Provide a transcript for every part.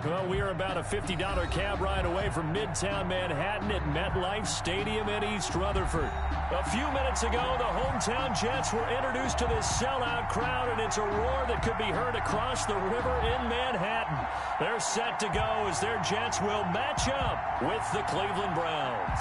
Well, we are about a $50 cab ride away from Midtown Manhattan at MetLife Stadium in East Rutherford. A few minutes ago, the hometown Jets were introduced to this sellout crowd, and it's a roar that could be heard across the river in Manhattan. They're set to go as their Jets will match up with the Cleveland Browns.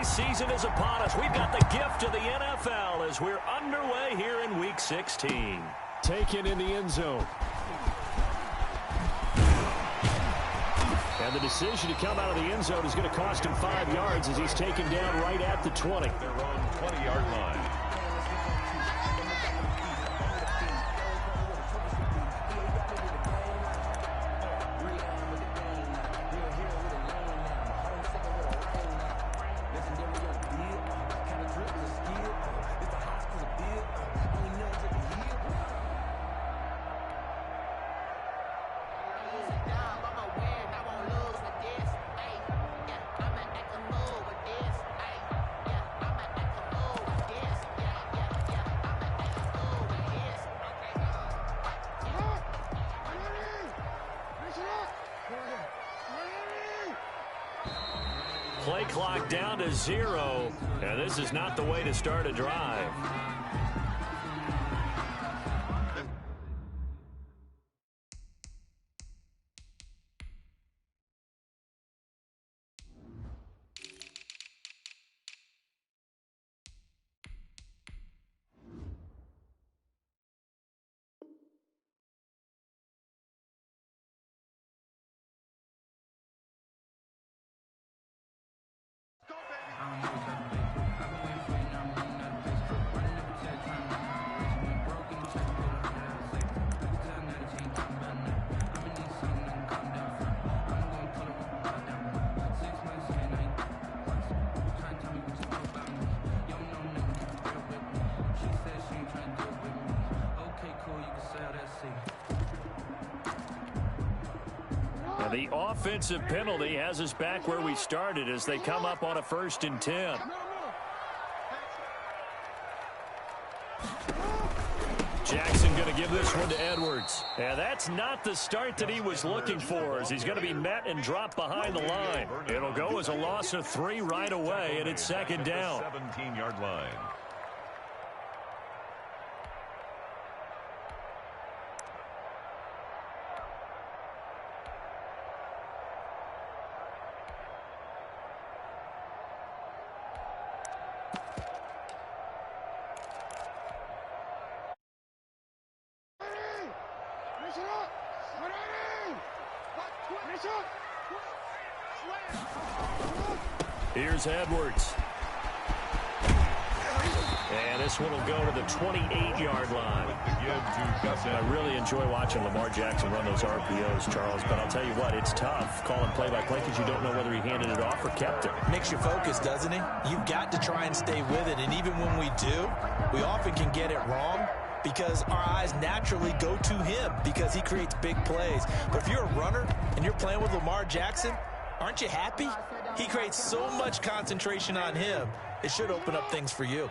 Season is upon us. We've got the gift of the NFL as we're underway here in Week 16. Taken in the end zone. And the decision to come out of the end zone is going to cost him 5 yards as he's taken down right at the 20. Their own 20-yard line. Play clock down to 0, and this is not the way to start a drive. The offensive penalty has us back where we started as they come up on a 1st and 10. Jackson going to give this one to Edwards. And that's not the start that he was looking for, as he's going to be met and dropped behind the line. It'll go as a loss of 3 right away, and it's 2nd down. 17-yard line. Here's Edwards. And this one will go to the 28-yard line. I really enjoy watching Lamar Jackson run those RPOs, Charles, but I'll tell you what, it's tough calling play-by-play because you don't know whether he handed it off or kept it. Makes you focus, doesn't it? You've got to try and stay with it, and even when we do, we often can get it wrong because our eyes naturally go to him because he creates big plays. But if you're a runner and you're playing with Lamar Jackson, aren't you happy? He creates so much concentration on him. It should open up things for you.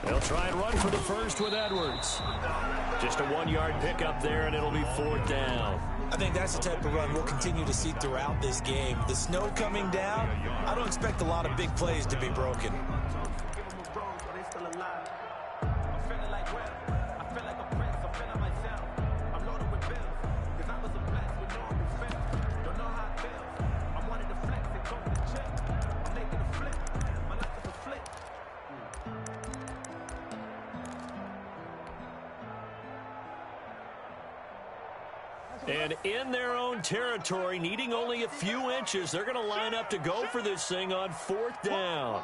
They'll try and run for the first with Edwards. Just a 1-yard pickup there, and it'll be 4th down. I think that's the type of run we'll continue to see throughout this game. The snow coming down, I don't expect a lot of big plays to be broken. And in their own territory, needing only a few inches, they're going to line up to go for this thing on 4th down.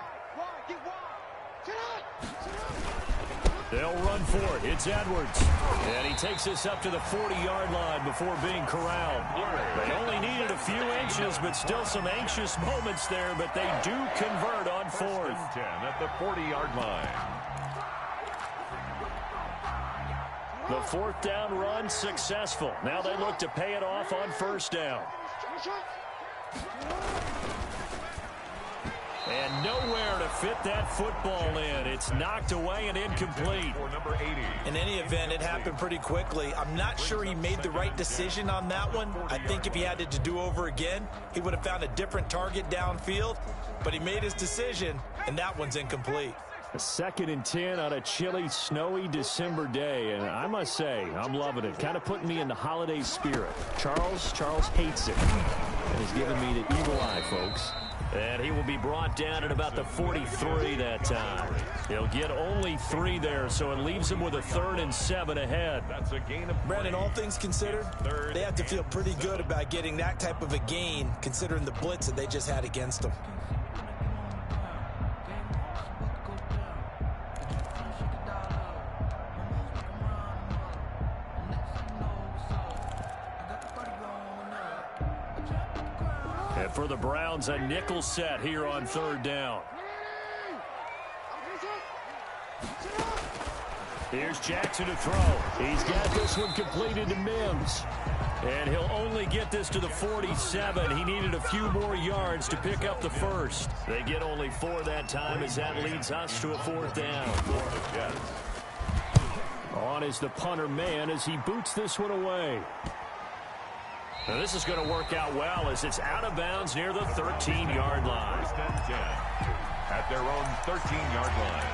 They'll run for it. It's Edwards. And he takes this up to the 40-yard line before being corralled. They only needed a few inches, but still some anxious moments there, but they do convert on 4th. 10 at the 40-yard line. The 4th down run successful. Now they look to pay it off on 1st down. And nowhere to fit that football in. It's knocked away and incomplete. For number 80. In any event, it happened pretty quickly. I'm not sure he made the right decision on that one. I think if he had it to do over again, he would have found a different target downfield. But he made his decision, and that one's incomplete. A 2nd and 10 on a chilly, snowy December day, and I must say, I'm loving it. Kind of putting me in the holiday spirit. Charles hates it, and he's giving me the evil eye, folks. And he will be brought down at about the 43 that time. He'll get only 3 there, so it leaves him with a 3rd and 7 ahead. That's a gain of Brandon, all things considered, they have to feel pretty good about getting that type of a gain, considering the blitz that they just had against them. And for the Browns, a nickel set here on 3rd down. Here's Jackson to throw. He's got this one completed to Mims. And he'll only get this to the 47. He needed a few more yards to pick up the 1st. They get only 4 that time as that leads us to a 4th down. On is the punter man as he boots this one away. Now this is going to work out well as it's out of bounds near the 13-yard line. 1st and 10 at their own 13-yard line.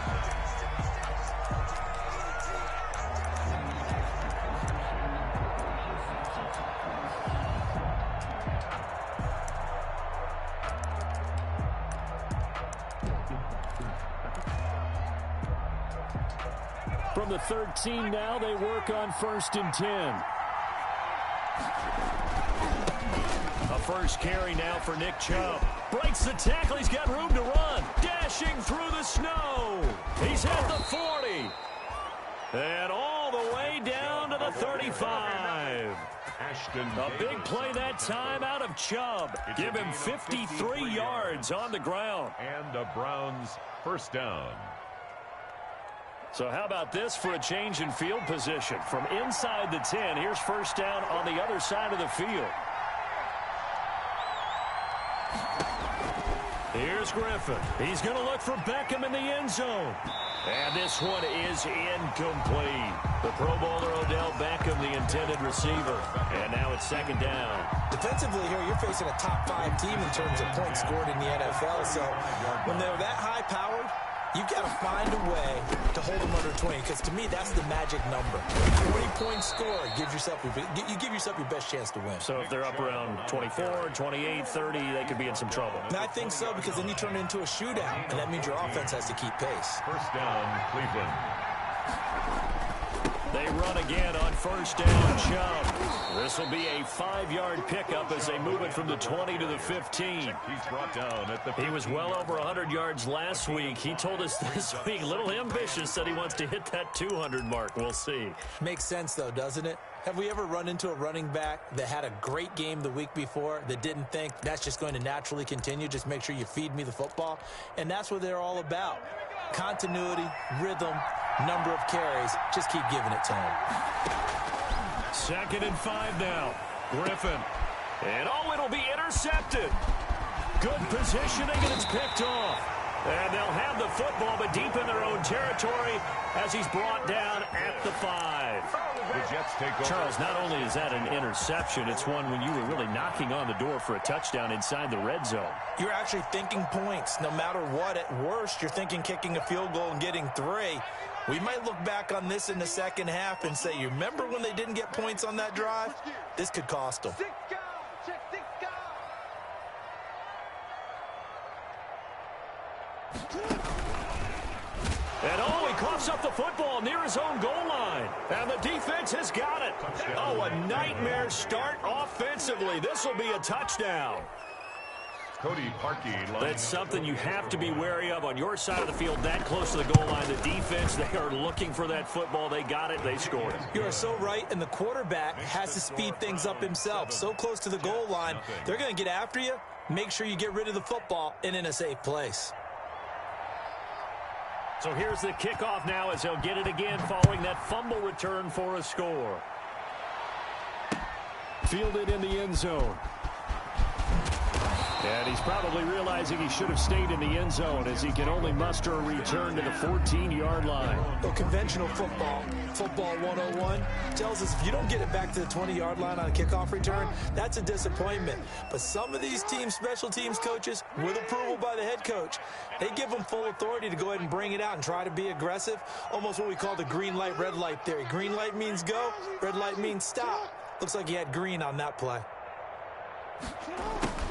From the 13 now, they work on 1st and 10. A first carry now for Nick Chubb. Breaks the tackle. He's got room to run. Dashing through the snow. He's at the 40. And all the way down to the 35. A big play that time out of Chubb. Give him 53 yards on the ground. And the Browns 1st down. So how about this for a change in field position? From inside the 10, here's 1st down on the other side of the field. Here's Griffin. He's going to look for Beckham in the end zone. And this one is incomplete. The Pro Bowler Odell Beckham, the intended receiver. And now it's 2nd down. Defensively here, you're facing a top 5 team in terms of points scored in the NFL. So when they're that high-powered, you've got to find a way to hold them under 20, because to me, that's the magic number. 20 points scored, you give yourself your best chance to win. So if they're up around 24, 28, 30, they could be in some trouble. And I think so, because then you turn it into a shootout, and that means your offense has to keep pace. 1st down, Cleveland. They run again on 1st down, Chubb. This will be a 5-yard pickup as they move it from the 20 to the 15. He's brought down at the 15. He was well over 100 yards last week. He told us this week, a little ambitious, that he wants to hit that 200 mark. We'll see. Makes sense, though, doesn't it? Have we ever run into a running back that had a great game the week before that didn't think that's just going to naturally continue? Just make sure you feed me the football. And that's what they're all about. Continuity, rhythm, number of carries. Just keep giving it to him. 2nd and 5 now. Griffin. And it'll be intercepted. Good positioning, and it's picked off. And they'll have the football, but deep in their own territory as he's brought down at the 5. The Jets take over. Charles, not only is that an interception, it's one when you were really knocking on the door for a touchdown inside the red zone. You're actually thinking points. No matter what, at worst, you're thinking kicking a field goal and getting 3. We might look back on this in the second half and say, you remember when they didn't get points on that drive? This could cost them. And he coughs up the football near his own goal line. And the defense has got it. Oh, a night nightmare start offensively. This will be a touchdown. Cody Parkey. That's something you have to be wary of on your side of the field, that close to the goal line. The defense, they are looking for that football. They got it. They scored it. You are so right, and the quarterback has to speed things up himself. So close to the goal line, they're going to get after you. Make sure you get rid of the football and in a safe place. So here's the kickoff now as he'll get it again following that fumble return for a score. Fielded in the end zone. And he's probably realizing he should have stayed in the end zone as he can only muster a return to the 14-yard line. Well, conventional football 101, tells us if you don't get it back to the 20-yard line on a kickoff return, that's a disappointment. But some of these teams, special teams coaches, with approval by the head coach, they give them full authority to go ahead and bring it out and try to be aggressive, almost what we call the green light, red light theory. Green light means go, red light means stop. Looks like he had green on that play.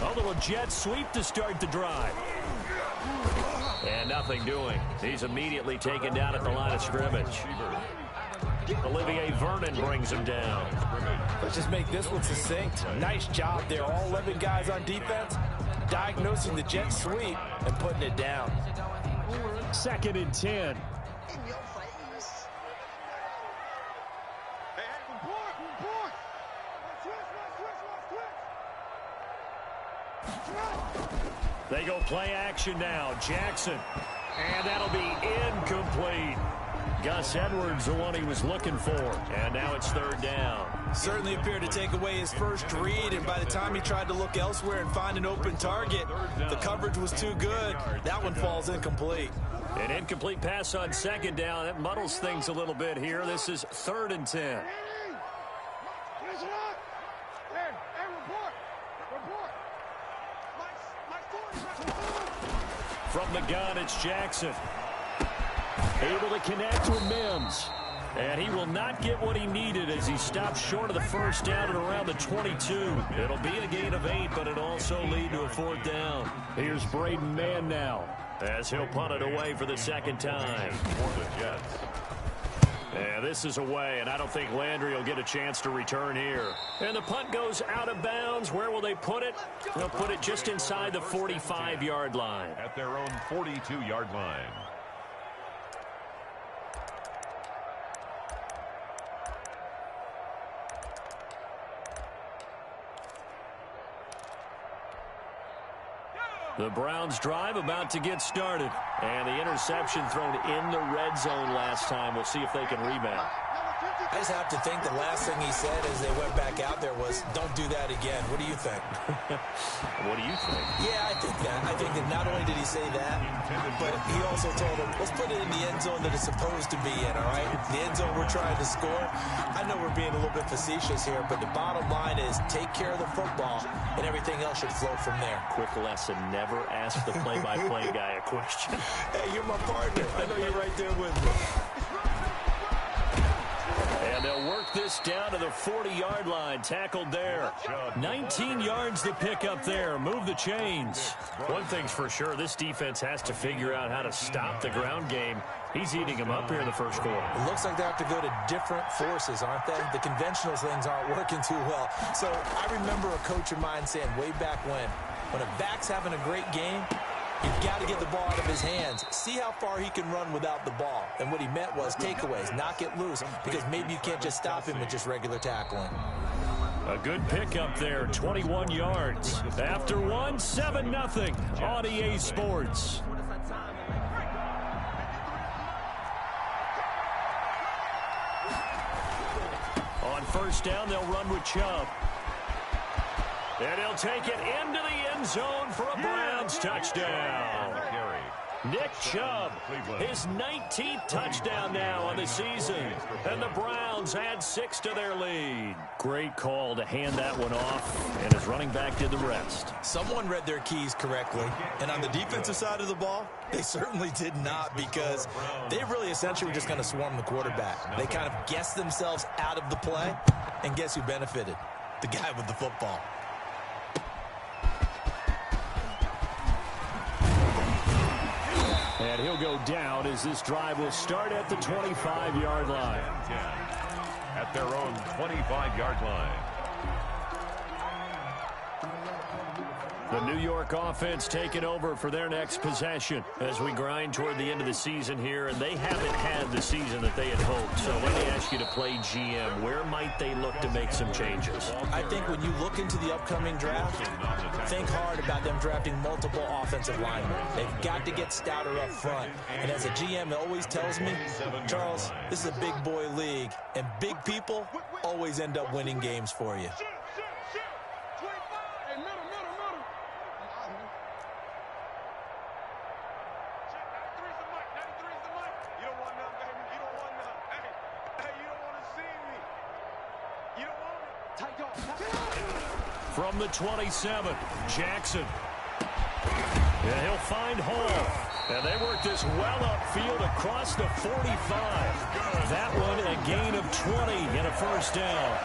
A little jet sweep to start the drive. And nothing doing. He's immediately taken down at the line of scrimmage. Olivier Vernon brings him down. Let's just make this one succinct. Nice job there. All 11 guys on defense diagnosing the jet sweep and putting it down. 2nd and 10. They go play action now. Jackson. And that'll be incomplete. Gus Edwards, the one he was looking for. And now it's 3rd down. Certainly appeared to take away his first read, and by the time he tried to look elsewhere and find an open target, the coverage was too good. That one falls incomplete. An incomplete pass on 2nd down. That muddles things a little bit here. This is 3rd and 10. From the gun, it's Jackson. Able to connect with Mims. And he will not get what he needed as he stopped short of the first down at around the 22. It'll be a gain of 8, but it'll also lead to a 4th down. Here's Braden Mann now as he'll punt it away for the 2nd time. For the Jets. And this is away, and I don't think Landry will get a chance to return here. And the punt goes out of bounds. Where will they put it? They'll put it just inside the 45-yard line. At their own 42-yard line. The Browns drive about to get started. And the interception thrown in the red zone last time. We'll see if they can rebound. I just have to think the last thing he said as they went back out there was, don't do that again. What do you think? What do you think? Yeah, I think that. I think that not only did he say that, but he also told him, let's put it in the end zone that it's supposed to be in, all right? The end zone we're trying to score. I know we're being a little bit facetious here, but the bottom line is take care of the football, and everything else should flow from there. Quick lesson, never ask the play-by-play guy a question. Hey, you're my partner. I know you're right there with me. And they'll work this down to the 40-yard line. Tackled there. 19 yards to pick up there. Move the chains. One thing's for sure, this defense has to figure out how to stop the ground game. He's eating them up here in the first quarter. It looks like they have to go to different forces, aren't they? The conventional things aren't working too well. So I remember a coach of mine saying way back when a back's having a great game, you've got to get the ball out of his hands. See how far he can run without the ball. And what he meant was takeaways, knock it loose, because maybe you can't just stop him with just regular tackling. A good pickup there, 21 yards. After one, 7-0 on EA Sports. On first down, they'll run with Chubb. And he'll take it into the end zone for a Browns touchdown. Nick Chubb, his 19th touchdown now on the season. And the Browns add 6 to their lead. Great call to hand that one off, and his running back did the rest. Someone read their keys correctly, and on the defensive side of the ball, they certainly did not, because they really essentially were just going to swarm the quarterback. They kind of guessed themselves out of the play, and guess who benefited? The guy with the football. And he'll go down as this drive will start at the 25-yard line. At their own 25-yard line. The New York offense taking over for their next possession as we grind toward the end of the season here, and they haven't had the season that they had hoped. So let me ask you to play GM. Where might they look to make some changes? I think when you look into the upcoming draft, think hard about them drafting multiple offensive linemen. They've got to get stouter up front. And as a GM, it always tells me, Charles, this is a big boy league, and big people always end up winning games for you. From the 27, Jackson. And he'll find Hall. And they work this well upfield across the 45. That one a gain of 20 and a first down.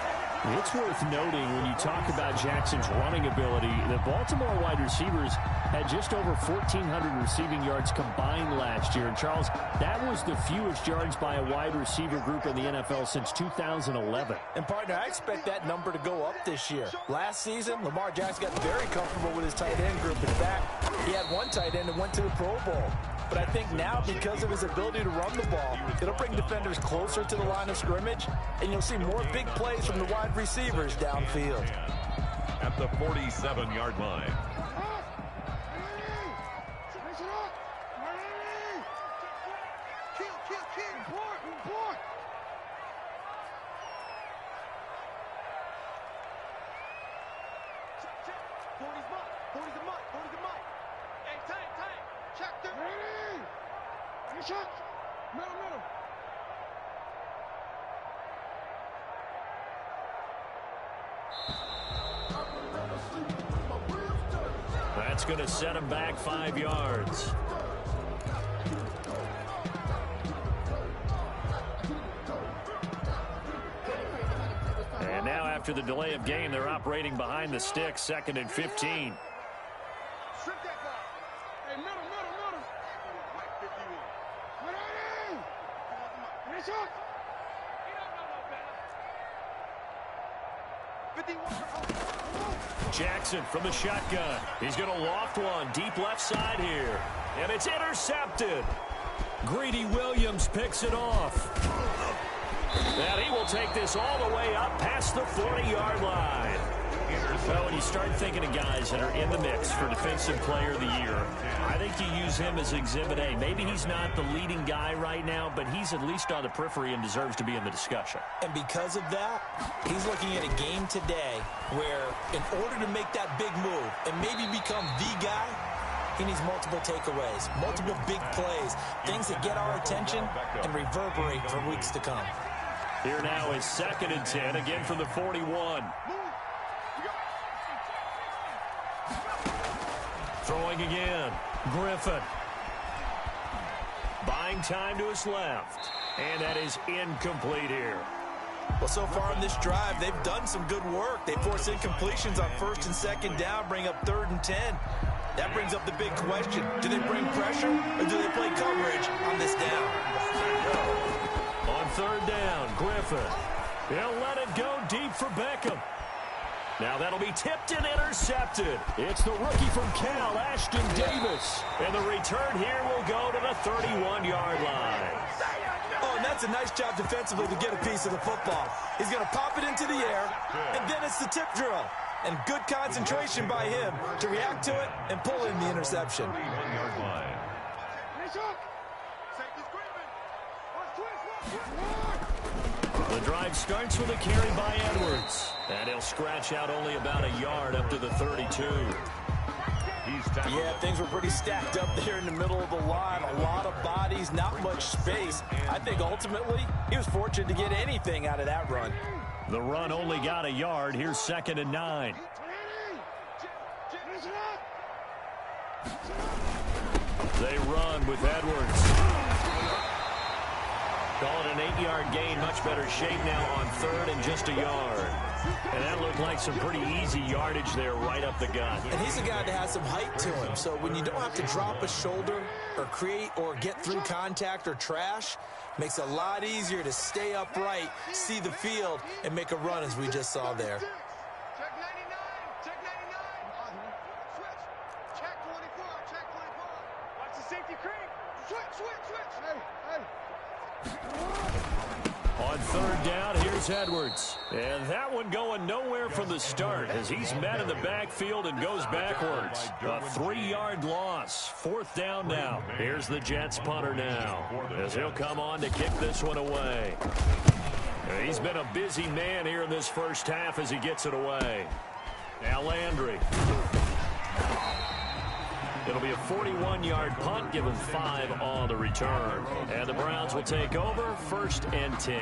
It's worth noting when you talk about Jackson's running ability, the Baltimore wide receivers had just over 1,400 receiving yards combined last year. And, Charles, that was the fewest yards by a wide receiver group in the NFL since 2011. And, partner, I expect that number to go up this year. Last season, Lamar Jackson got very comfortable with his tight end group. In fact, he had one tight end that went to the Pro Bowl. But I think now, because of his ability to run the ball, it'll bring defenders closer to the line of scrimmage, and you'll see more big plays from the wide receivers downfield. At the 47-yard line. That's going to set him back 5 yards. And now after the delay of game, they're operating behind the sticks, 2nd and 15. Jackson from the shotgun. He's going to loft one deep left side here. And it's intercepted. Greedy Williams picks it off. And he will take this all the way up past the 40-yard line. Well, when you start thinking of guys that are in the mix for Defensive Player of the Year, I think you use him as Exhibit A. Maybe he's not the leading guy right now, but he's at least on the periphery and deserves to be in the discussion. And because of that, he's looking at a game today where in order to make that big move and maybe become the guy, he needs multiple takeaways, multiple big plays, things that get our attention and reverberate for weeks to come. Here now is 2nd and 10, again from the 41. Throwing again. Griffin. Buying time to his left. And that is incomplete here. Well, so far in this drive, they've done some good work. They force incompletions on 1st and 2nd down, bring up 3rd and 10. That brings up the big question. Do they bring pressure or do they play coverage on this down? On 3rd down, Griffin. He'll let it go deep for Beckham. Now that'll be tipped and intercepted. It's the rookie from Cal, Ashton Davis. And the return here will go to the 31-yard line. Oh, and that's a nice job defensively to get a piece of the football. He's going to pop it into the air, and then it's the tip drill. And good concentration by him to react to it and pull in the interception. 31-yard line. The drive starts with a carry by Edwards. And he'll scratch out only about a yard up to the 32. Yeah, things were pretty stacked up there in the middle of the line. A lot of bodies, not much space. I think ultimately he was fortunate to get anything out of that run. The run only got a yard. Here's 2nd and 9. They run with Edwards. Call it an 8-yard gain. Much better shape now on 3rd and just a yard. And that looked like some pretty easy yardage there right up the gut. And he's a guy that has some height to him. So when you don't have to drop a shoulder or create or get through contact or trash, makes it a lot easier to stay upright, see the field, and make a run as we just saw there. On third down, here's Edwards. And that one going nowhere from the start as he's met in the backfield and goes backwards. A 3-yard loss. Fourth down now. Here's the Jets punter now as he'll come on to kick this one away. He's been a busy man here in this first half as he gets it away. Now Landry. It'll be a 41-yard punt, given 5 on the return. And the Browns will take over, 1st and 10.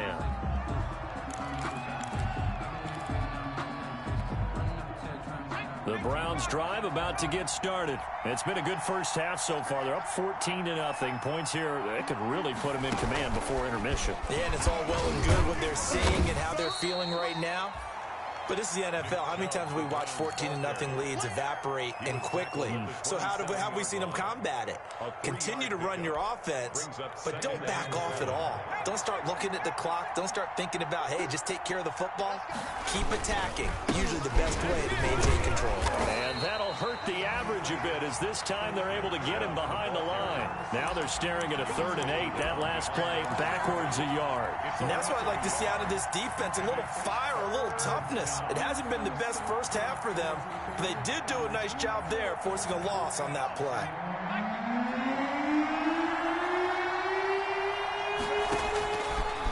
The Browns drive about to get started. It's been a good first half so far. They're up 14-0. Points here, they could really put them in command before intermission. Yeah, and it's all well and good what they're seeing and how they're feeling right now. But this is the NFL. How many times have we watched 14-0 leads evaporate and quickly? So how have we seen them combat it? Continue to run your offense, but don't back off at all. Don't start looking at the clock. Don't start thinking about, hey, just take care of the football. Keep attacking. Usually the best way to maintain control. And that'll hurt the average a bit as this time they're able to get him behind the line. Now they're staring at a 3rd and 8. That last play backwards a yard. And that's what I'd like to see out of this defense. A little fire, a little toughness. It hasn't been the best first half for them, but they did do a nice job there, forcing a loss on that play.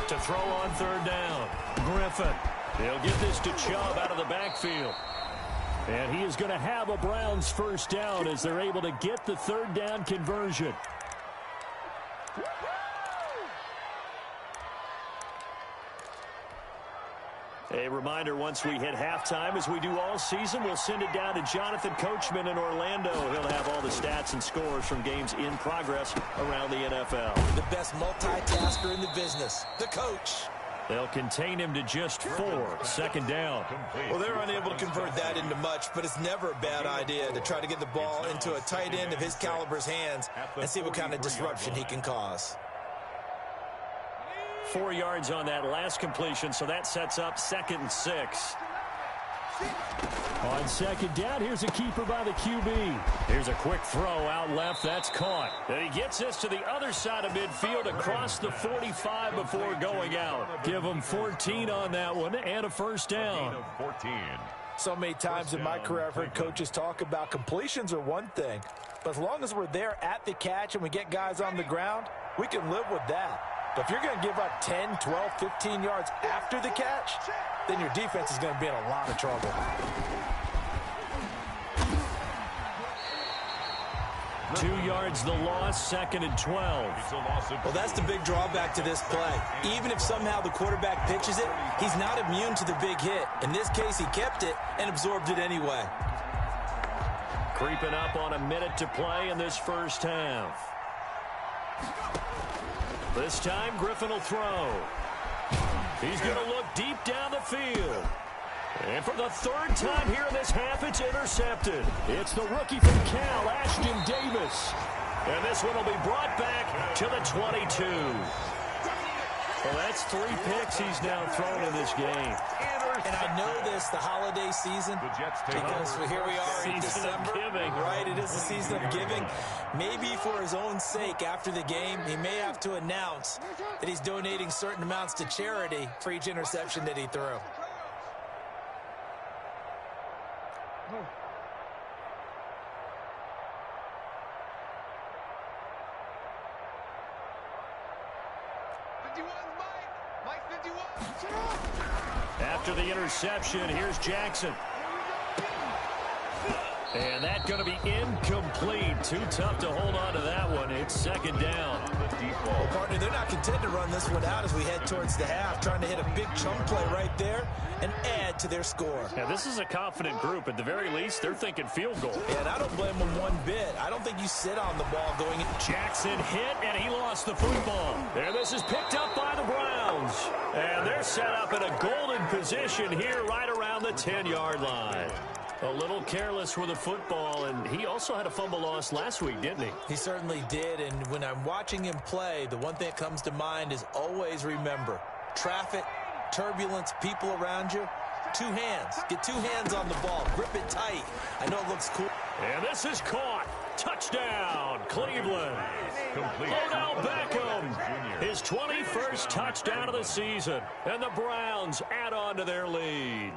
To throw on 3rd down, Griffin. He'll get this to Chubb out of the backfield. And he is going to have a Browns first down as they're able to get the 3rd down conversion. A reminder, once we hit halftime, as we do all season, we'll send it down to Jonathan Coachman in Orlando. He'll have all the stats and scores from games in progress around the NFL. The best multitasker in the business, the coach. They'll contain him to just 4. 2nd down. Well, they're unable to convert that into much, but it's never a bad idea to try to get the ball into a tight end of his caliber's hands and see what kind of disruption he can cause. 4 yards on that last completion, so that sets up 2nd and 6. On 2nd down, here's a keeper by the QB. Here's a quick throw out left. That's caught. And he gets this to the other side of midfield across the 45 before going out. Give him 14 on that one and a first down. 14. So many times in my career, I've heard coaches talk about completions are one thing, but as long as we're there at the catch and we get guys on the ground, we can live with that. But if you're going to give up 10, 12, 15 yards after the catch, then your defense is going to be in a lot of trouble. 2 yards the loss, 2nd and 12. Well, that's the big drawback to this play. Even if somehow the quarterback pitches it, he's not immune to the big hit. In this case, he kept it and absorbed it anyway. Creeping up on a minute to play in this first half. This time, Griffin will throw. He's going to look deep down the field. And for the 3rd time here in this half, it's intercepted. It's the rookie from Cal, Ashton Davis. And this one will be brought back to the 22. Well, that's 3 picks he's now thrown in this game. And I know this, the holiday season, because here we are in December. Right, it is the season of giving. Maybe for his own sake, after the game, he may have to announce that he's donating certain amounts to charity for each interception that he threw. After the interception, here's Jackson. And that's going to be incomplete. Too tough to hold on to that one. It's 2nd down. Well, partner, they're not content to run this one out as we head towards the half, trying to hit a big chunk play right there and add to their score. Now, this is a confident group. At the very least, they're thinking field goal. And I don't blame them one bit. I don't think you sit on the ball going in. Jackson hit, and he lost the football. And this is picked up by the Browns. And they're set up in a golden position here right around the 10-yard line. A little careless with the football, and he also had a fumble loss last week, didn't he? He certainly did, and when I'm watching him play, the one thing that comes to mind is always remember, traffic, turbulence, people around you, 2 hands. Get 2 hands on the ball. Grip it tight. I know it looks cool. And this is caught. Touchdown, Cleveland. Complete. Odell Beckham, his 21st touchdown of the season, and the Browns add on to their lead.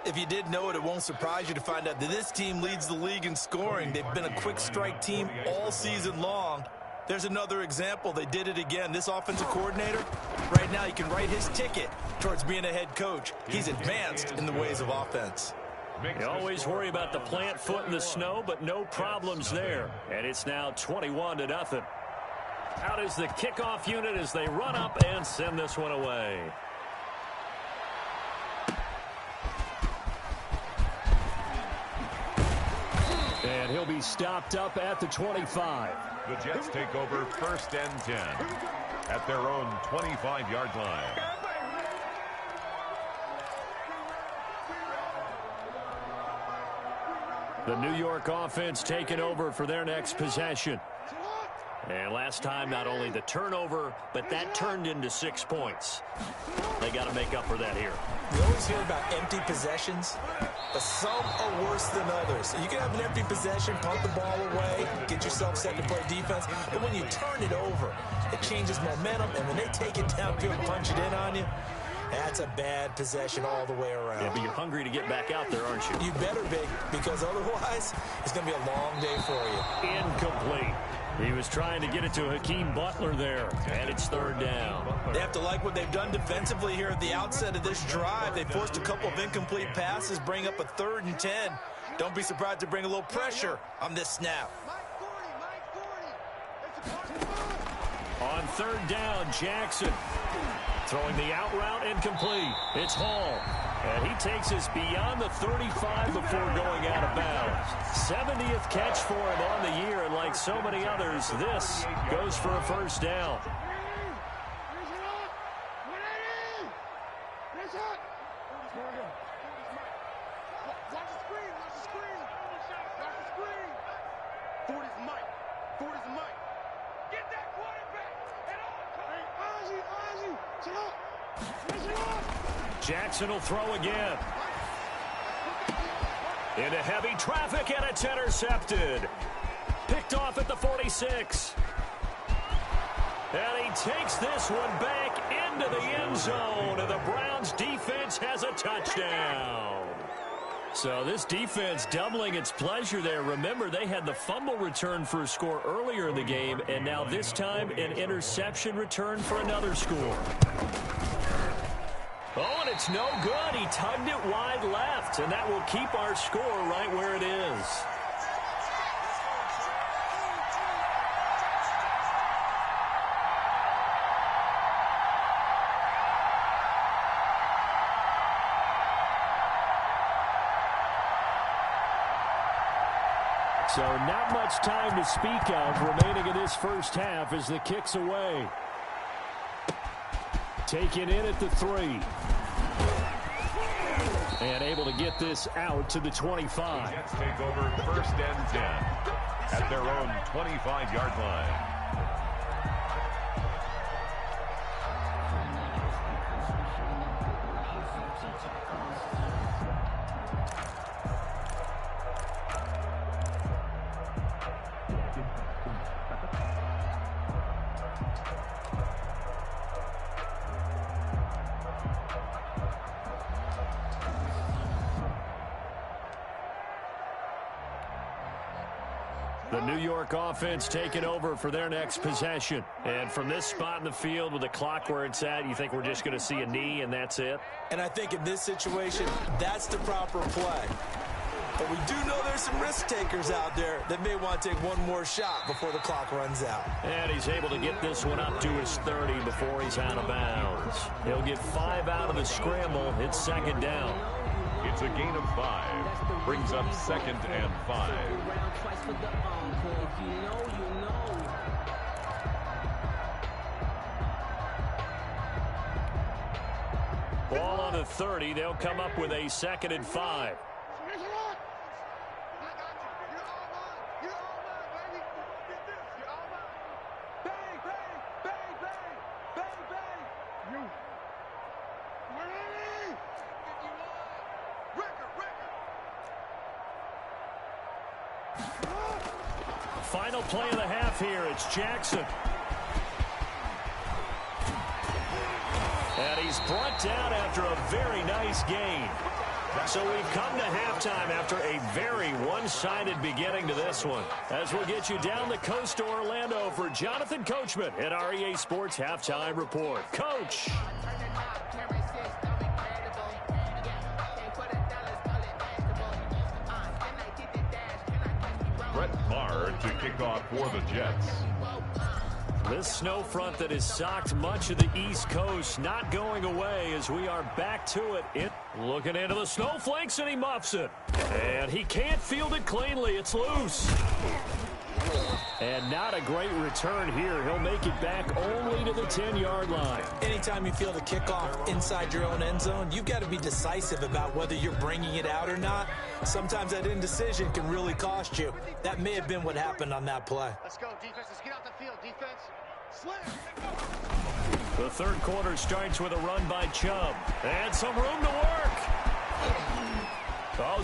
If you did know it, it won't surprise you to find out that this team leads the league in scoring. They've been a quick strike team all season long. There's another example. They did it again. This offensive coordinator, right now, he can write his ticket towards being a head coach. He's advanced in the ways of offense. You always worry about the plant foot in the snow, but no problems there. And it's now 21-0. Out is the kickoff unit as they run up and send this one away. And he'll be stopped up at the 25. The Jets take over 1st and 10 at their own 25-yard line. The New York offense taking over for their next possession. And last time, not only the turnover, but that turned into 6 points. They got to make up for that here. We always hear about empty possessions, but some are worse than others. You can have an empty possession, punt the ball away, get yourself set to play defense, but when you turn it over, it changes momentum, and when they take it downfield and punch it in on you, that's a bad possession all the way around. Yeah, but you're hungry to get back out there, aren't you? You better be, because otherwise, it's going to be a long day for you. Incomplete. He was trying to get it to Hakeem Butler there, and it's 3rd down. They have to like what they've done defensively here at the outset of this drive. They forced a couple of incomplete passes, bring up a 3rd and 10. Don't be surprised to bring a little pressure on this snap. On 3rd down, Jackson throwing the out route incomplete. It's Hall. And he takes us beyond the 35 before going out of bounds. 70th catch for him on the year, and like so many others, this goes for a 1st down. Jackson will throw again. Into heavy traffic, and it's intercepted. Picked off at the 46. And he takes this one back into the end zone, and the Browns defense has a touchdown. So this defense doubling its pleasure there. Remember, they had the fumble return for a score earlier in the game, and now this time an interception return for another score. Oh, and it's no good. He tugged it wide left, and that will keep our score right where it is. So not much time to speak of remaining in this first half as the kick's away. Taken in at the 3. And able to get this out to the 25. The Jets take over 1st and 10 at their own 25-yard line. The New York offense taking over for their next possession. And from this spot in the field with the clock where it's at, you think we're just going to see a knee and that's it? And I think in this situation, that's the proper play. But we do know there's some risk takers out there that may want to take one more shot before the clock runs out. And he's able to get this one up to his 30 before he's out of bounds. He'll get 5 out of the scramble. It's 2nd down. It's a gain of 5. Brings up 2nd and 5. Ball on the 30. They'll come up with a 2nd and 5. final play of the half here. It's Jackson. And he's brought down after a very nice gain. So we've come to halftime after a very one-sided beginning to this one. As we'll get you down the coast to Orlando for Jonathan Coachman at our EA Sports Halftime Report. Coach. Brett Maher to kick off for the Jets. This snow front that has socked much of the East Coast not going away as we are back to it. Looking into the snowflakes, and he muffs it. And he can't field it cleanly. It's loose. And not a great return here. He'll make it back only to the 10-yard line. Anytime you feel the kickoff inside your own end zone, you've got to be decisive about whether you're bringing it out or not. Sometimes that indecision can really cost you. That may have been what happened on that play. Let's go, defense. Let's get out the field, defense. The third quarter starts with a run by Chubb. And some room to work. Oh,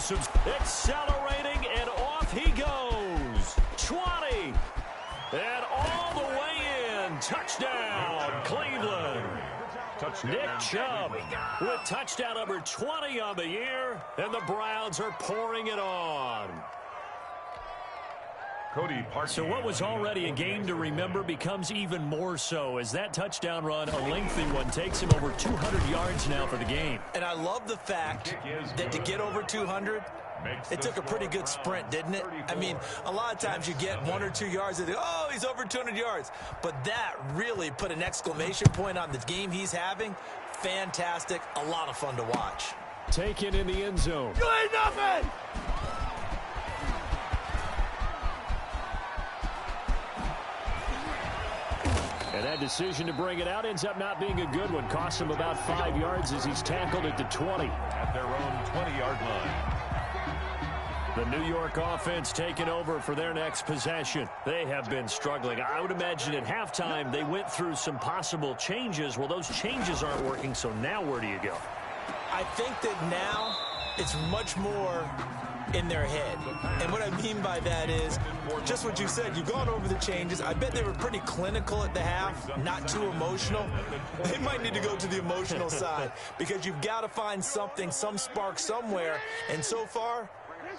accelerating, and off he goes. 20. And all the way in. Touchdown, Cleveland. Touchdown. Nick Chubb with touchdown number 20 on the year. And the Browns are pouring it on. Cody Parkey. So what was already a game to remember becomes even more so as that touchdown run, a lengthy one, takes him over 200 yards now for the game. And I love the fact that to get over 200, it took a pretty good sprint, didn't it? I mean, a lot of times you get 1 or 2 yards and oh, he's over 200 yards. But that really put an exclamation point on the game he's having. Fantastic. A lot of fun to watch. Taken in the end zone. You ain't nothing! And that decision to bring it out ends up not being a good one. Cost him about 5 yards as he's tackled at the 20. At their own 20-yard line. The New York offense taking over for their next possession. They have been struggling. I would imagine at halftime they went through some possible changes. Well, those changes aren't working, so now where do you go? I think that now it's much more in their head. And what I mean by that is just what you said. You've gone over the changes. I bet they were pretty clinical at the half, not too emotional. They might need to go to the emotional side because you've got to find something, some spark somewhere. And so far,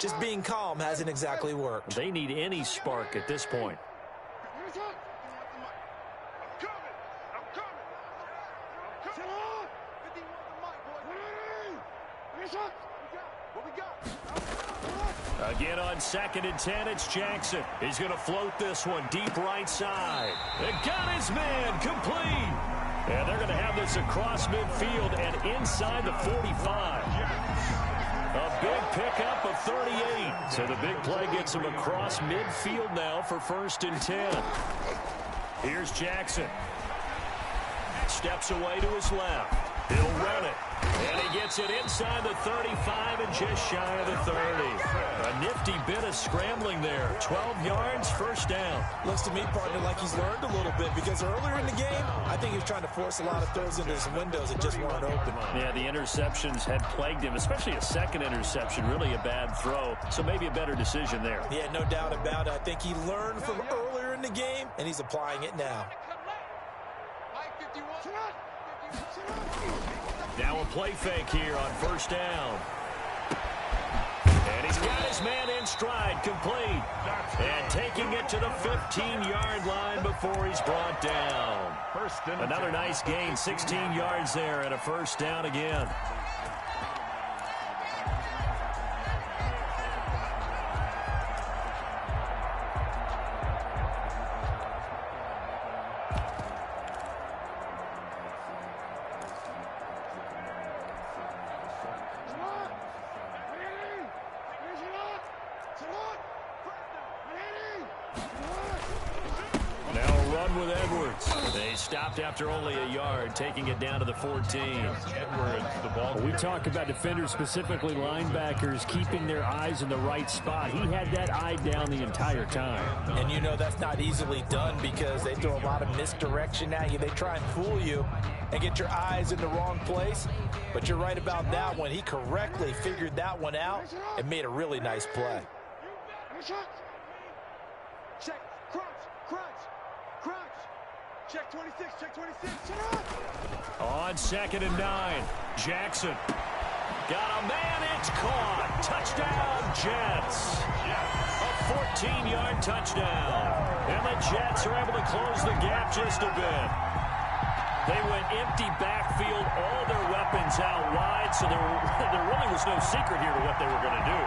just being calm hasn't exactly worked. They need any spark at this point. Again on 2nd and 10, it's Jackson. He's going to float this one deep right side. It got his man complete. And they're going to have this across midfield and inside the 45. A big pickup of 38. So the big play gets him across midfield now for 1st and 10. Here's Jackson. Steps away to his left. He'll run it. And he gets it inside the 35 and just shy of the 30. A nifty bit of scrambling there. 12 yards, 1st down. Looks to me, partner, like he's learned a little bit because earlier in the game, I think he was trying to force a lot of throws into some windows that just weren't open. Yeah, the interceptions had plagued him, especially a second interception. Really a bad throw, so maybe a better decision there. Yeah, no doubt about it. I think he learned from earlier in the game, and he's applying it now. Now a play fake here on 1st down. And he's got his man in stride, complete. And taking it to the 15-yard line before he's brought down. Another nice gain, 16 yards there and a 1st down again. After only a yard, taking it down to the 14. Edwards, the ball. We talk about defenders, specifically linebackers, keeping their eyes in the right spot. He had that eye down the entire time. And you know that's not easily done because they throw a lot of misdirection at you. They try and fool you and get your eyes in the wrong place. But you're right about that one. He correctly figured that one out and made a really nice play. Check. Check 26, check 26. On 2nd and 9, Jackson. Got a man, it's caught. Touchdown, Jets. A 14-yard touchdown. And the Jets are able to close the gap just a bit. They went empty backfield, all their weapons out wide, so there really was no secret here to what they were going to do.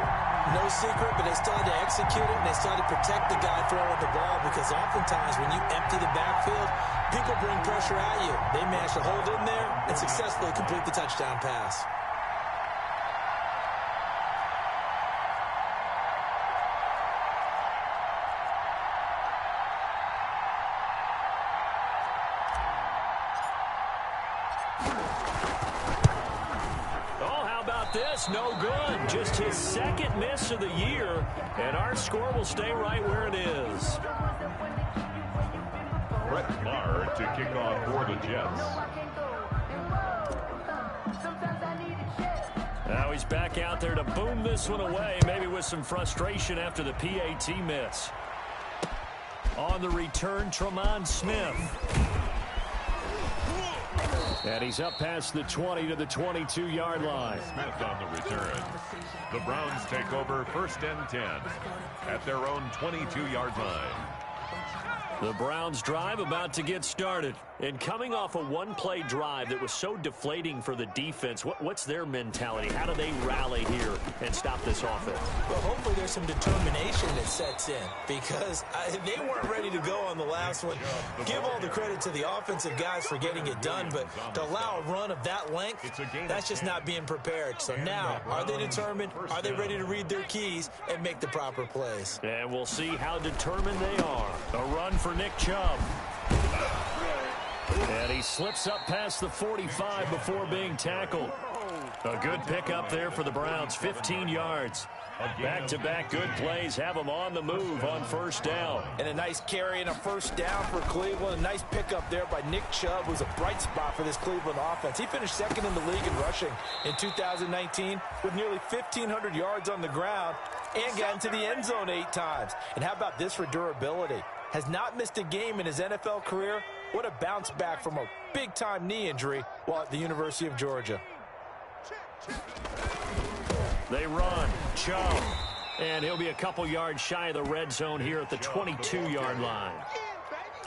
No secret, but they still had to execute it, and they still had to protect the guy throwing the ball, because oftentimes when you empty the backfield, people bring pressure at you. They managed to hold in there and successfully complete the touchdown pass. This no good. Just his second miss of the year, and our score will stay right where it is. Brett Maher to kick off for the Jets. Now he's back out there to boom this one away, maybe with some frustration after the PAT miss. On the return, Tremont Smith. And he's up past the 20 to the 22-yard line. Smith on the return. The Browns take over 1st and 10 at their own 22-yard line. The Browns drive about to get started. And coming off a one-play drive that was so deflating for the defense, what's their mentality? How do they rally here and stop this offense? Well, hopefully there's some determination that sets in, because they weren't ready to go on the last one. Give all the credit to the offensive guys for getting it done, but to allow a run of that length, that's just not being prepared. So now, are they determined? Are they ready to read their keys and make the proper plays? And we'll see how determined they are. A run for Nick Chubb. And he slips up past the 45 before being tackled. A good pickup there for the Browns, 15 yards. Back-to-back good plays have them on the move on 1st down. And a nice carry and a 1st down for Cleveland. A nice pickup there by Nick Chubb, who's a bright spot for this Cleveland offense. He finished 2nd in the league in rushing in 2019 with nearly 1,500 yards on the ground and got into the end zone 8 times. And how about this for durability? Has not missed a game in his NFL career. What a bounce back from a big-time knee injury while at the University of Georgia. They run. Chubb. And he'll be a couple yards shy of the red zone here at the 22-yard line.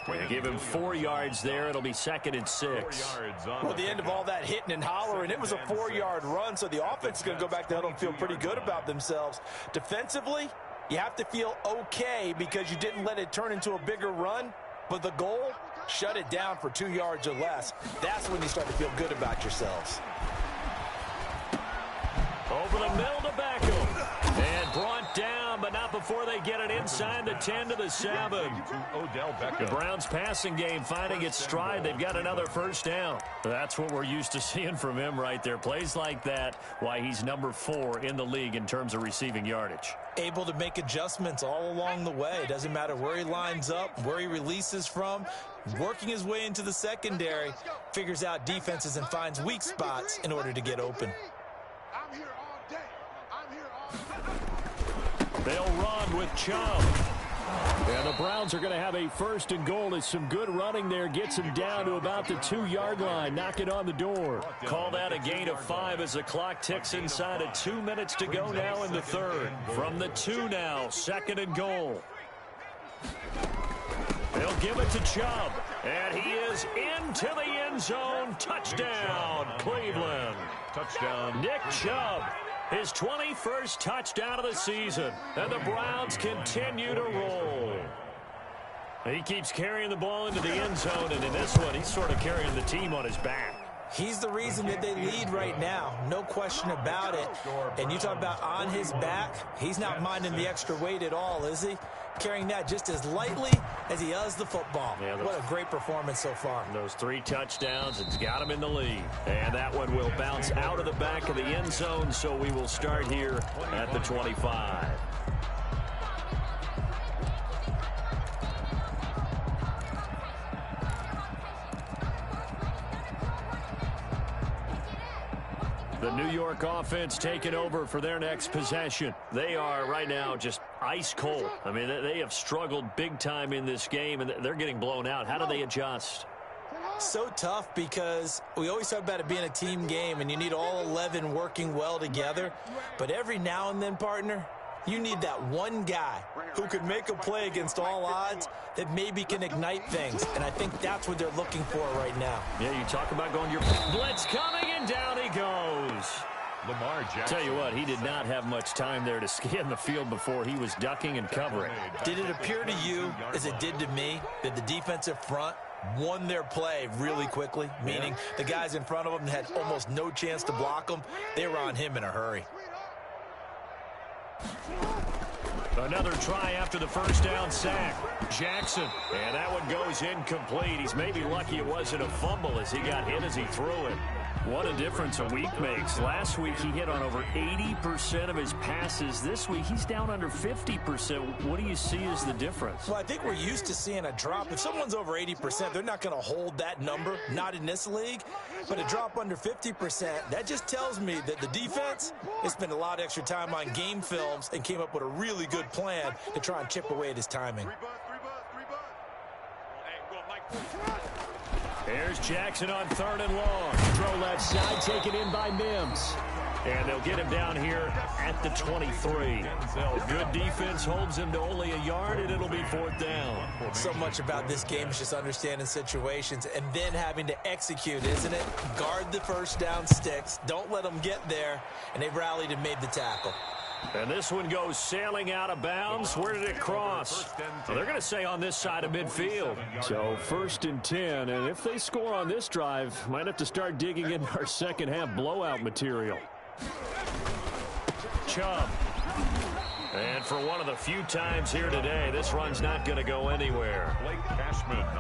They give him 4 yards there. It'll be 2nd and 6. Well, the end of all that hitting and hollering, it was a 4-yard run, so the offense is going to go back to huddle and feel pretty good about themselves. Defensively, you have to feel okay because you didn't let it turn into a bigger run, but the goal, shut it down for 2 yards or less. That's when you start to feel good about yourselves. Over the middle to Beckham. And brought down, but not before they get it inside the 10 to the 7. The Browns passing game finding its stride. They've got another 1st down. That's what we're used to seeing from him right there. Plays like that, why he's number 4 in the league in terms of receiving yardage. Able to make adjustments all along the way. Doesn't matter where he lines up, where he releases from. Working his way into the secondary, figures out defenses and finds weak spots in order to get open. They'll run with Chubb. And the Browns are going to have a 1st and goal as some good running there gets him down to about the 2-yard line. Knock it on the door. Call that a gain of 5 as the clock ticks inside of 2 minutes to go now in the 3rd. From the 2 now, 2nd and goal. They'll give it to Chubb. And he is into the end zone. Touchdown, Cleveland. Touchdown. Nick Chubb. His 21st touchdown of the season. And the Browns continue to roll. He keeps carrying the ball into the end zone, and in this one, he's sort of carrying the team on his back. He's the reason that they lead right now. No question about it. And you talk about on his back, he's not minding the extra weight at all, is he? Carrying that just as lightly as he does the football. Yeah, what a great performance so far. Those 3 touchdowns, it's got him in the lead. And that one will bounce out of the back of the end zone, so we will start here at the 25. The New York offense taking over for their next possession. They are right now just ice cold. I mean, they have struggled big time in this game, and they're getting blown out. How do they adjust? So tough because we always talk about it being a team game, and you need all 11 working well together. But every now and then, partner, you need that one guy who could make a play against all odds that maybe can ignite things. And I think that's what they're looking for right now. Yeah, you talk about going your blitz coming, and down he goes. Lamar Jackson. Tell you what, he did not have much time there to scan the field before he was ducking and covering. Did it appear to you, as it did to me, that the defensive front won their play really quickly, meaning the guys in front of them had almost no chance to block them? They were on him in a hurry. Another try after the first down sack. Jackson, and that one goes incomplete. He's maybe lucky it wasn't a fumble as he got hit as he threw it. What a difference a week makes. Last week he hit on over 80% of his passes. This week he's down under 50%. What do you see as the difference? Well, I think we're used to seeing a drop. If someone's over 80%, they're not going to hold that number, not in this league. But a drop under 50%, that just tells me that the defense has spent a lot of extra time on game films and came up with a really good plan to try and chip away at his timing. Here's Jackson on 3rd and long. Throw left side, taken in by Mims. And they'll get him down here at the 23. Good defense holds him to only a yard, and it'll be 4th down. So much about this game is just understanding situations and then having to execute, isn't it? Guard the first down sticks. Don't let them get there. And they rallied and made the tackle. And this one goes sailing out of bounds. Where did it cross? Well, they're going to say on this side of midfield. So 1st and 10. And if they score on this drive, might have to start digging in our second half blowout material. Chubb. And for one of the few times here today, this run's not going to go anywhere.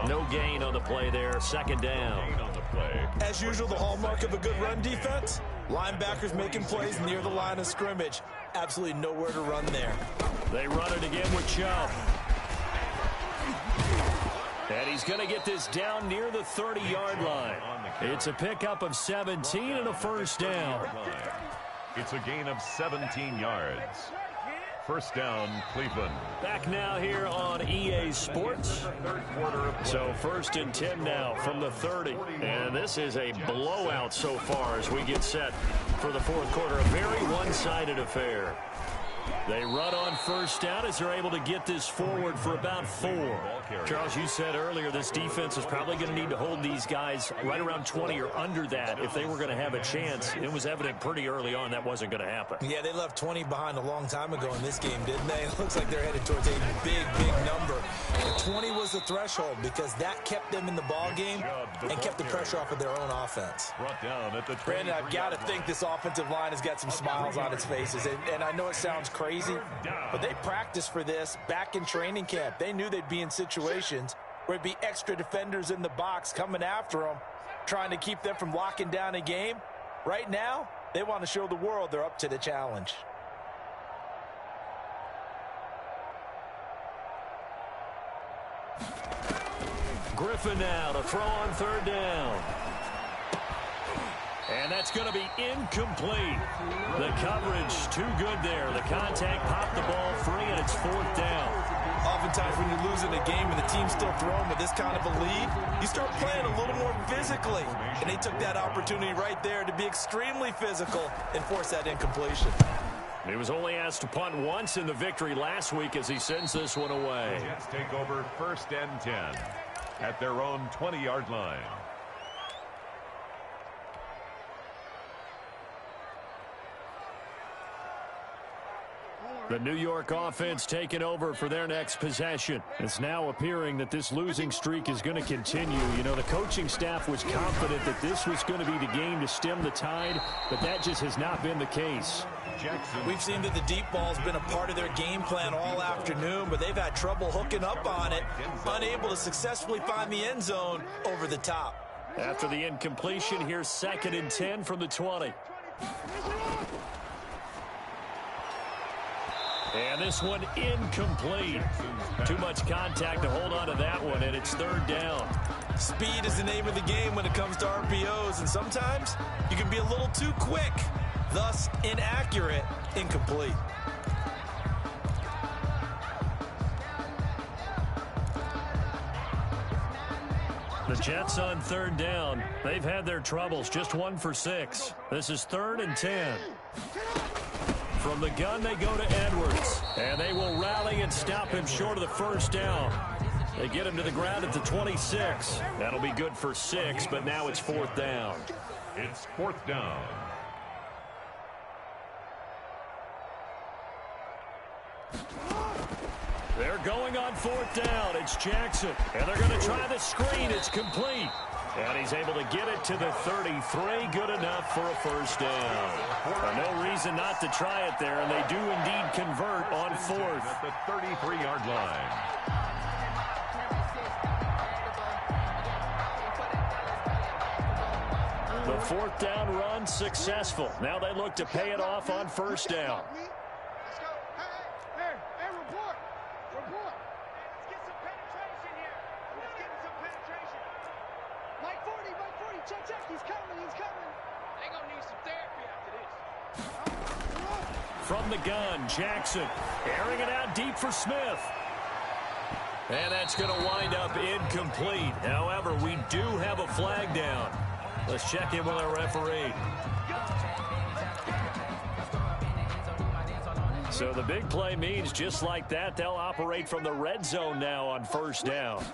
No gain on the play there. 2nd down. As usual, the hallmark of a good run defense, linebackers making plays near the line of scrimmage. Absolutely nowhere to run there. They run it again with Chubb. And he's going to get this down near the 30-yard line. It's a pickup of 17 and a 1st down. It's a gain of 17 yards. 1st down, Cleveland. Back now here on EA Sports. So 1st and 10 now from the 30. And this is a blowout so far as we get set for the 4th quarter. A very one-sided affair. They run on 1st down as they're able to get this forward for about 4. Charles, you said earlier this defense is probably going to need to hold these guys right around 20 or under that if they were going to have a chance. It was evident pretty early on that wasn't going to happen. Yeah, they left 20 behind a long time ago in this game, didn't they? It looks like they're headed towards a big number. But 20 was the threshold because that kept them in the ball game and kept the pressure off of their own offense. Brandon, I've got to think this offensive line has got some smiles on its faces. And I know it sounds crazy, but they practiced for this back in training camp. They knew they'd be in situations where it'd be extra defenders in the box coming after them, trying to keep them from locking down a game. Right now, they want to show the world they're up to the challenge. Griffin now to throw on 3rd down. And that's going to be incomplete. The coverage too good there. The contact popped the ball free, and it's 4th down. Oftentimes when you're losing a game and the team's still throwing with this kind of a lead, you start playing a little more physically. And they took that opportunity right there to be extremely physical and force that incompletion. He was only asked to punt once in the victory last week as he sends this one away. The Jets take over 1st and 10 at their own 20-yard line. The New York offense taking over for their next possession. It's now appearing that this losing streak is going to continue. You know, the coaching staff was confident that this was going to be the game to stem the tide, but that just has not been the case. We've seen that the deep ball's been a part of their game plan all afternoon, but they've had trouble hooking up on it, unable to successfully find the end zone over the top. After the incompletion, here's 2nd and 10 from the 20. And this one incomplete. Too much contact to hold on to that one, and it's third down. Speed is the name of the game when it comes to RPOs, and sometimes you can be a little too quick, thus inaccurate, incomplete. The Jets on third down. They've had their troubles, just 1 for 6. This is 3rd and 10. From the gun, they go to Edwards, and they will rally and stop him short of the first down. They get him to the ground at the 26. That'll be good for 6, but now it's 4th down. It's 4th down. They're going on 4th down. It's Jackson, and they're going to try the screen. It's complete. And he's able to get it to the 33. Good enough for a first down. No reason not to try it there, and they do indeed convert on 4th. At the 33-yard line. The 4th down run successful. Now they look to pay it off on first down. Let's go. Hey, report. Report. Let's get some penetration here. Let's get some penetration. Mike 40, check. He's coming. They gonna need some therapy after this. From the gun, Jackson airing it out deep for Smith. And that's going to wind up incomplete. However, we do have a flag down. Let's check in with our referee. So the big play means just like that, they'll operate from the red zone now on first down.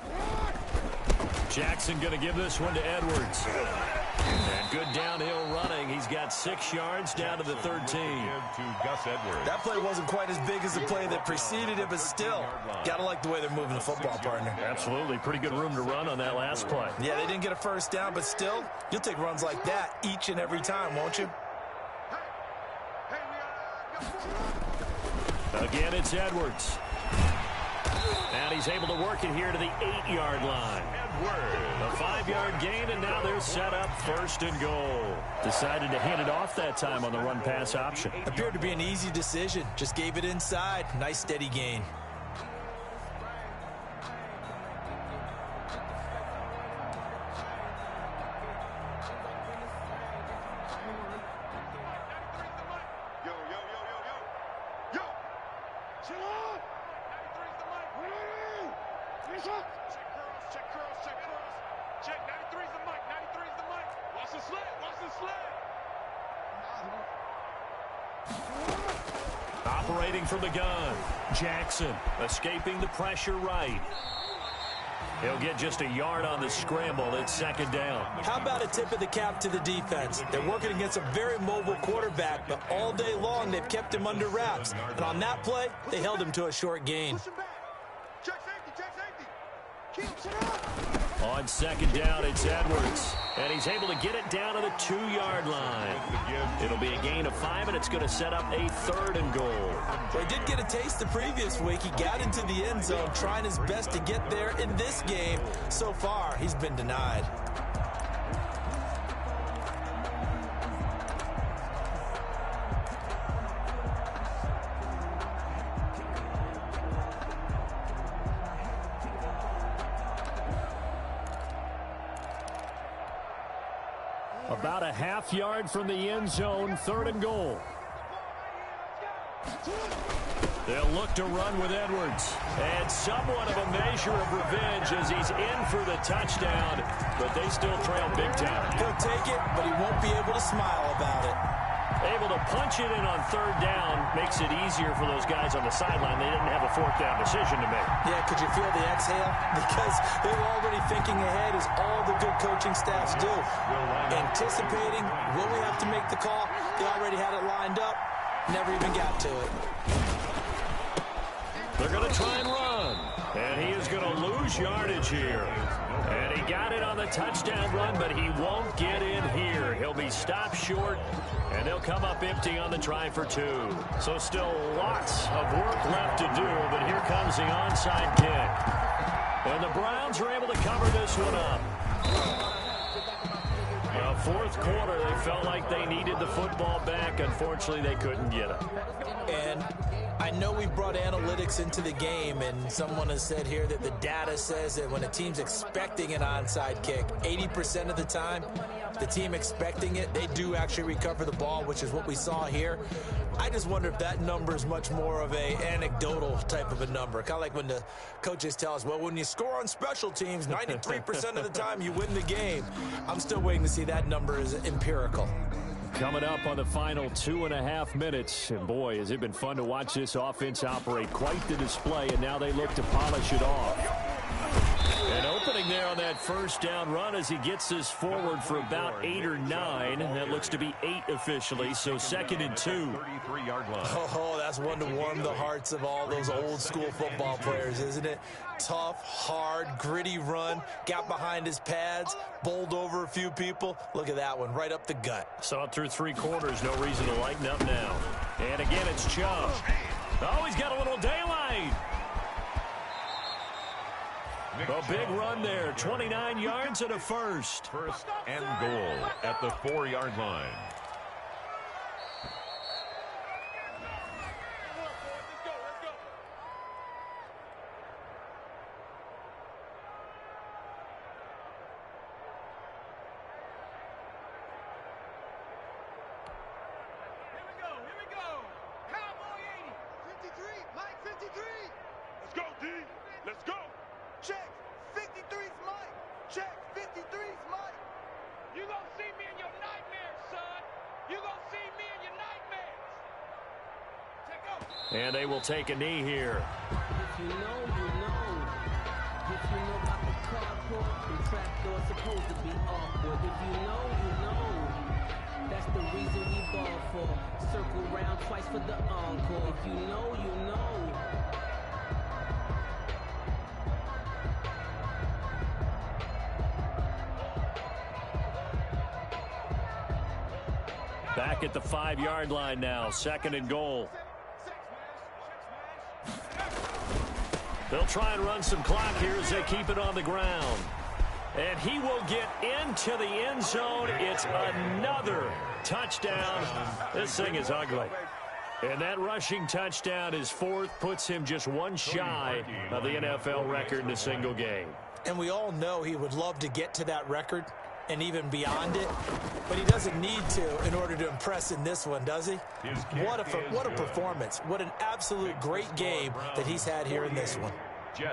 Jackson going to give this one to Edwards. And good downhill running. He's got 6 yards down to the 13. To Gus Edwards. That play wasn't quite as big as the play that preceded it, but still, got to like the way they're moving the football, partner. Absolutely. Pretty good room to run on that last play. Yeah, they didn't get a first down, but still, you'll take runs like that each and every time, won't you? Again, it's Edwards. And he's able to work it here to the 8-yard line. A 5-yard gain, and now they're set up 1st and goal. Decided to hand it off that time on the run-pass option. Appeared to be an easy decision. Just gave it inside. Nice, steady gain. Operating from the gun, Jackson escaping the pressure right. He'll get just a yard on the scramble. It's 2nd down. How about a tip of the cap to the defense? They're working against a very mobile quarterback, but all day long they've kept him under wraps. And on that play, they held him to a short gain. Check safety. Keep it up. On 2nd down, it's Edwards. And he's able to get it down to the 2-yard line. It'll be a gain of 5, and it's going to set up a 3rd and goal. Well, he did get a taste the previous week. He got into the end zone, trying his best to get there in this game. So far, he's been denied. About a half-yard from the end zone, 3rd and goal. They'll look to run with Edwards. And somewhat of a measure of revenge as he's in for the touchdown, but they still trail big time. He'll take it, but he won't be able to smile about it. Able to punch it in on 3rd down makes it easier for those guys on the sideline. They didn't have a 4th down decision to make. Yeah, could you feel the exhale? Because they were already thinking ahead, as all the good coaching staffs do. Anticipating, will we have to make the call? They already had it lined up, never even got to it. They're going to try and run. And he is going to lose yardage here. And he got it on the touchdown run, but he won't get in here. He'll be stopped short, and they'll come up empty on the try for 2. So still lots of work left to do, but here comes the onside kick. And the Browns are able to cover this one up. A Fourth quarter, they felt like they needed the football back. Unfortunately, they couldn't get it. And I know we've brought analytics into the game, and someone has said here that the data says that when a team's expecting an onside kick, 80% of the time, the team expecting it, they do actually recover the ball, which is what we saw here. I just wonder if that number is much more of a anecdotal type of a number. Kind of like when the coaches tell us, well, when you score on special teams, 93% of the time you win the game. I'm still waiting to see that number is empirical. Coming up on the final 2.5 minutes. And boy, has it been fun to watch this offense operate. Quite the display, and now they look to polish it off. And opening there on that first down run as he gets this forward for about 8 or 9. That looks to be 8 officially, so 2nd and 2. 33-yard line. Oh, that's one to warm the hearts of all those old school football players, isn't it? Tough, hard, gritty run, got behind his pads, bowled over a few people. Look at that one, right up the gut. Saw it through 3 quarters, no reason to lighten up now. And again, it's Chubb. Oh, he's got a little daylight. A big run there, 29 yards and a first. First and goal at the 4-yard line. Here we go. Cowboy 80. 53, Mike 53. Let's go, D. Let's go. Check. 53's Mike. Check. 53's Mike. You gonna see me in your nightmares, son. You gonna see me in your nightmares. Check out. And they will take a knee here. If you know, you know. If you know about the carport, the trapdoor's supposed to be awkward. If you know, you know. That's the reason we ball for. Circle round twice for the encore. If you know, you know. Back at the 5-yard line now, 2nd and goal. They'll try and run some clock here as they keep it on the ground. And he will get into the end zone. It's another touchdown. This thing is ugly. And that rushing touchdown is 4th, puts him just one shy of the NFL record in a single game. And we all know he would love to get to that record and even beyond it, but he doesn't need to in order to impress in this one, does he? What a performance. What an absolute great game that he's had here in this one.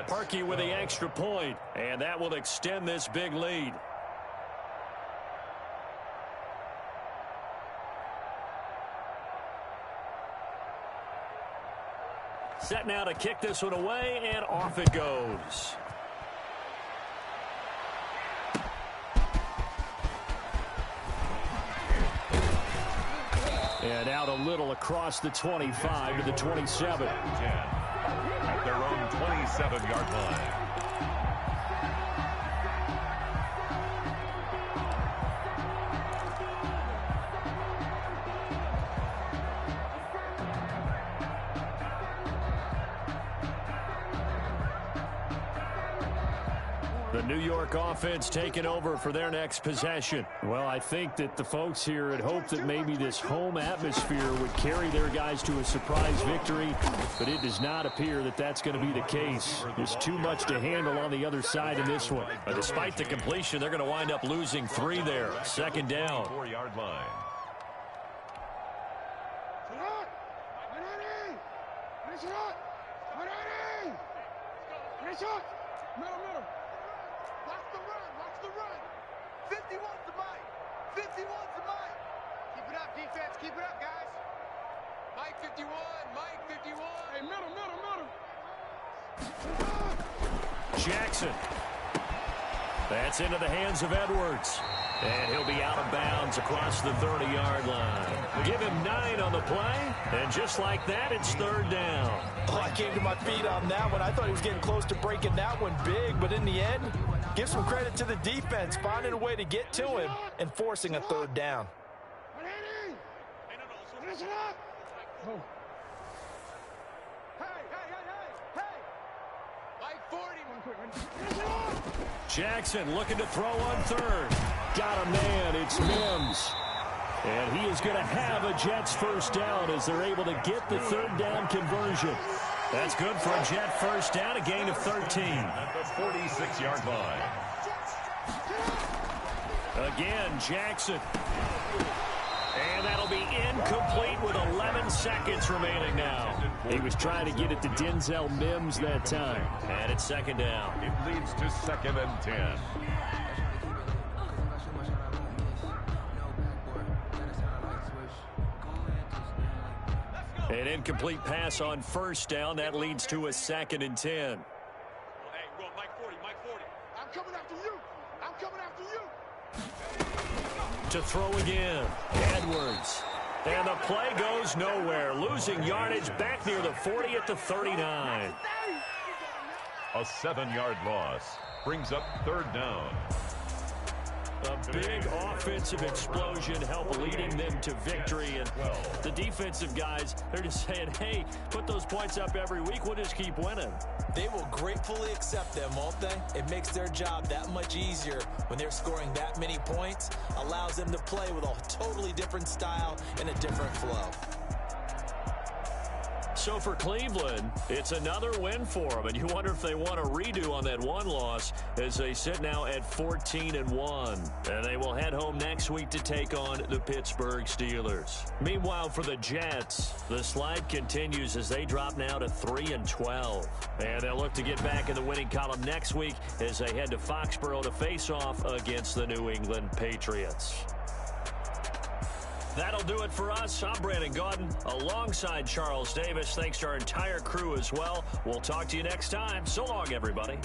Parkey with the extra point, and that will extend this big lead. Set now to kick this one away, and off it goes. And out a little across the 25 to the 27. At their own 27-yard line. The New York offense taking over for their next possession. Well, I think that the folks here had hoped that maybe this home atmosphere would carry their guys to a surprise victory, but it does not appear that that's going to be the case. There's too much to handle on the other side in this one. But despite the completion, they're going to wind up losing 3 there. 2nd down. 4-yard line. Middle. Watch the run. 51's the Mike. 51's the Mike. Keep it up, defense. Keep it up, guys. Mike 51. Mike 51. Hey, middle. Jackson. That's into the hands of Edwards. And he'll be out of bounds across the 30-yard line. Give him 9 on the play. And just like that, it's 3rd down. Oh, I came to my feet on that one. I thought he was getting close to breaking that one big, but in the end, give some credit to the defense, finding a way to get to him and forcing a 3rd down. Mike 40. Jackson looking to throw on 3rd. Got a man. It's Mims. And he is going to have a Jets first down as they're able to get the third down conversion. That's good for a Jet first down, a gain of 13. At the 46-yard line. Again, Jackson. And that'll be incomplete with 11 seconds remaining now. He was trying to get it to Denzel Mims that time. And it's second down. It leads to 2nd and 10. An incomplete pass on first down. That leads to a 2nd and 10. Hey, well, Mike 40. I'm coming after you. I'm coming after you. To throw again. Edwards. And the play goes nowhere. Losing yardage back near the 40 at the 39. A 7-yard loss brings up 3rd down. A big offensive explosion help leading them to victory. And the defensive guys, they're just saying, hey, put those points up every week. We'll just keep winning. They will gratefully accept them, won't they? It makes their job that much easier when they're scoring that many points. Allows them to play with a totally different style and a different flow. So for Cleveland, it's another win for them, and you wonder if they want a redo on that one loss as they sit now at 14-1. And they will head home next week to take on the Pittsburgh Steelers. Meanwhile, for the Jets, the slide continues as they drop now to 3-12. And they'll look to get back in the winning column next week as they head to Foxborough to face off against the New England Patriots. That'll do it for us. I'm Brandon Gaudin alongside Charles Davis. Thanks to our entire crew as well. We'll talk to you next time. So long, everybody.